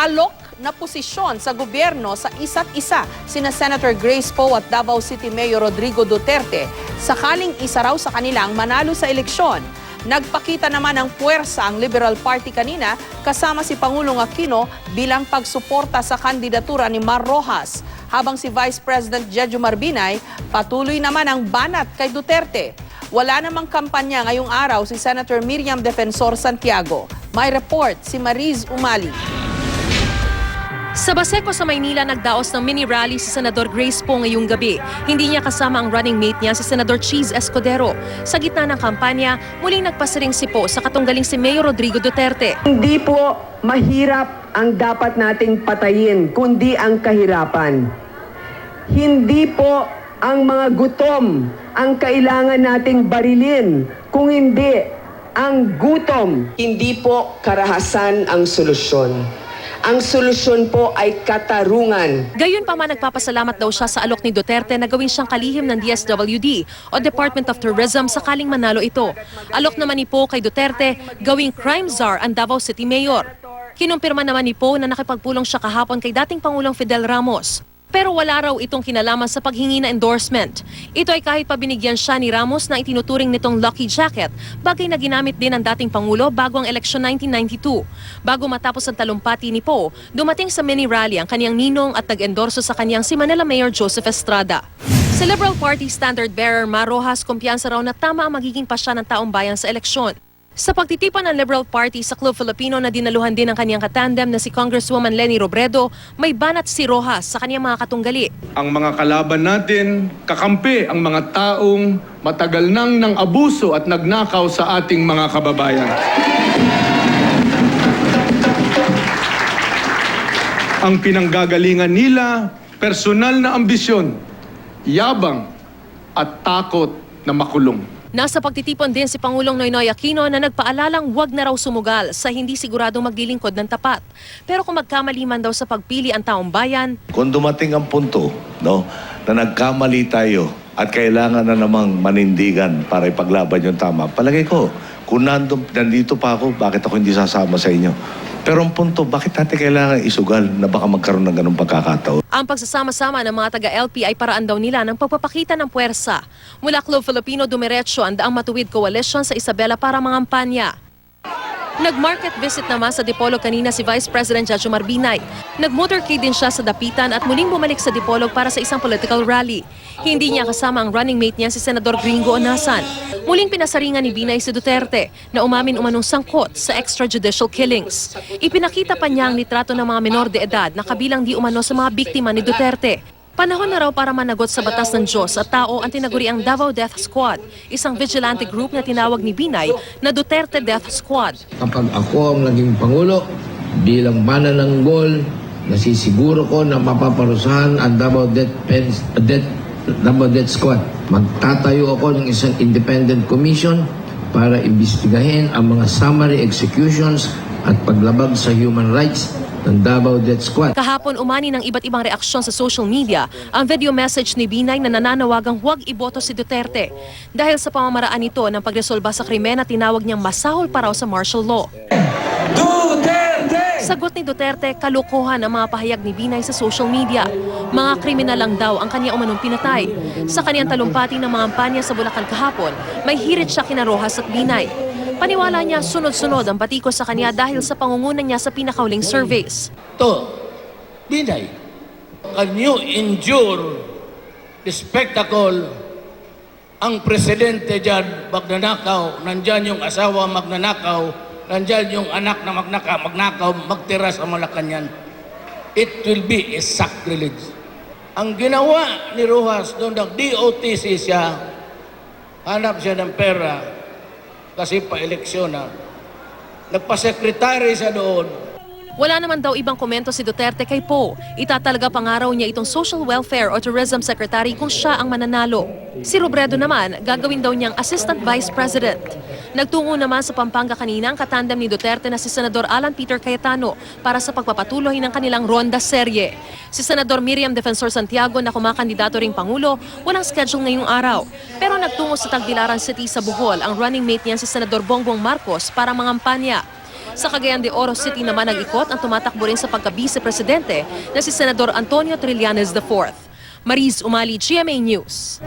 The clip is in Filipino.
alok na posisyon sa gobyerno sa isa't isa sina Senator Grace Poe at Davao City Mayor Rodrigo Duterte sakaling isa raw sa kanilang manalo sa eleksyon. Nagpakita naman ng puwersa ang Liberal Party kanina kasama si Pangulong Aquino bilang pagsuporta sa kandidatura ni Mar Rojas, habang si Vice President Jejo Marbinay patuloy naman ang banat kay Duterte. Wala namang kampanya ngayong araw si Senator Miriam Defensor Santiago. May report si Mariz Umali. Sa Baseco sa Maynila, nagdaos ng mini rally si Senador Grace Poe ngayong gabi. Hindi niya kasama ang running mate niya si Senador Cheese Escudero. Sa gitna ng kampanya, muling nagpasiring si Poe sa katunggaling si Mayor Rodrigo Duterte. Hindi po mahirap ang dapat nating patayin, kundi ang kahirapan. Hindi po ang mga gutom ang kailangan nating barilin, kung hindi ang gutom. Hindi po karahasan ang solusyon. Ang solusyon po ay katarungan. Gayon pa man, nagpapasalamat daw siya sa alok ni Duterte na gawin siyang kalihim ng DSWD o Department of Tourism sakaling manalo ito. Alok naman ni Poe kay Duterte, gawing crime czar ang Davao City Mayor. Kinumpirma naman ni Poe na nakipagpulong siya kahapon kay dating Pangulong Fidel Ramos. Pero wala raw itong kinalaman sa paghingi na endorsement. Ito ay kahit pa binigyan siya ni Ramos ng itinuturing nitong lucky jacket, bagay na ginamit din ng dating Pangulo bago ang eleksyon 1992. Bago matapos ang talumpati ni Poe, dumating sa mini rally ang kaniyang ninong at nag-endorso sa kaniyang si Manila Mayor Joseph Estrada. Sa Liberal Party standard bearer Mar Rojas, kumpiyansa raw na tama ang magiging pasya ng taong bayan sa eleksyon. Sa pagtitipan ng Liberal Party sa Club Filipino na dinaluhan din ang kaniyang katandem na si Congresswoman Leni Robredo, may banat si Rojas sa kaniyang mga katunggali. Ang mga kalaban natin, kakampi ang mga taong matagal nang abuso at nagnakaw sa ating mga kababayan. Ang pinanggagalingan nila, personal na ambisyon, yabang at takot na makulong. Nasa pagtitipon din si Pangulong Noynoy Aquino na nagpaalalang huwag na raw sumugal sa hindi siguradong maglilingkod ng tapat. Pero kung magkamali man daw sa pagpili ang taong bayan, kung dumating ang punto, no, na nagkamali tayo at kailangan na namang manindigan para ipaglaban yung tama, palagay ko, kung nandito pa ako, bakit ako hindi sasama sa inyo? Pero ang punto, bakit natin kailangan isugal na baka magkaroon ng ganung pagkakataon? ang pagsasama-sama ng mga taga-LP ay paraan daw nila ng pagpapakita ng puwersa. Mula Club Filipino, dumiretso ang Daang Matuwid Coalition sa Isabela para mangampanya. Nag-market visit naman sa Dipolog kanina si Vice President Jejo Marbinay. Nag-motorcade din siya sa Dapitan at muling bumalik sa Dipolog para sa isang political rally. Hindi niya kasama ang running mate niya si Senador Gringo Onasan. Muling pinasaringan ni Binay si Duterte na umamin umanong sangkot sa extrajudicial killings. Ipinakita pa niya ang litrato ng mga menor de edad na kabilang di umano sa mga biktima ni Duterte. Panahon na raw para managot sa batas ng Diyos at tao ang tinaguriang Davao Death Squad, isang vigilante group na tinawag ni Binay na Duterte Death Squad. Kapag ako ang naging Pangulo, bilang manananggol, nasisiguro ko na mapaparusahan ang Davao Death Squad. Magtatayo ako ng isang independent commission para imbestigahin ang mga summary executions at paglabag sa human rights ng Davao Death Squad. Kahapon umani ng iba't ibang reaksyon sa social media ang video message ni Binay na nananawagang huwag iboto si Duterte. Dahil sa pamamaraan nito ng pagresolba sa krimen na tinawag niyang masahol pa raw sa martial law. Duterte! Sagot ni Duterte, kalokohan ang mga pahayag ni Binay sa social media. Mga kriminal lang daw ang kanya umanong pinatay. Sa kanyang talumpati ng mga kampanya sa Bulacan kahapon, may hirit siya kina Rojas at Binay. Paniwala niya sunod-sunod ang patikos sa kanya dahil sa pangungunan niya sa pinakauling surveys. Binay, can you endure the spectacle? Ang presidente dyan magnanakaw, nandyan yung asawa magnanakaw, nandyan yung anak na magnakaw, magtira sa Malacanang. It will be a sacrilege. Ang ginawa ni Rojas doon, nag-DOTC siya, hanap siya ng pera, kasi pa-eleksyon na. Nagpa-sekretary siya doon. Wala naman daw ibang komento si Duterte kay Poe. Itatalaga pangaraw niya itong Social Welfare o Tourism Secretary kung siya ang mananalo. Si Robredo naman, gagawin daw niyang Assistant Vice President. Nagtungo naman sa Pampanga kanina ang katandem ni Duterte na si Senador Alan Peter Cayetano para sa pagpapatuloy ng kanilang ronda serye. Si Senador Miriam Defensor Santiago na kumakandidato ring Pangulo, walang schedule ngayong araw. Pero nagtungo sa Tagbilaran City sa Bohol ang running mate niya si Senador Bongbong Marcos para mangampanya. Sa Cagayan de Oro City naman ang ikot ang tumatakbo rin sa pagka-vice-presidente na si Senador Antonio Trillanes IV. Mariz Umali, GMA News.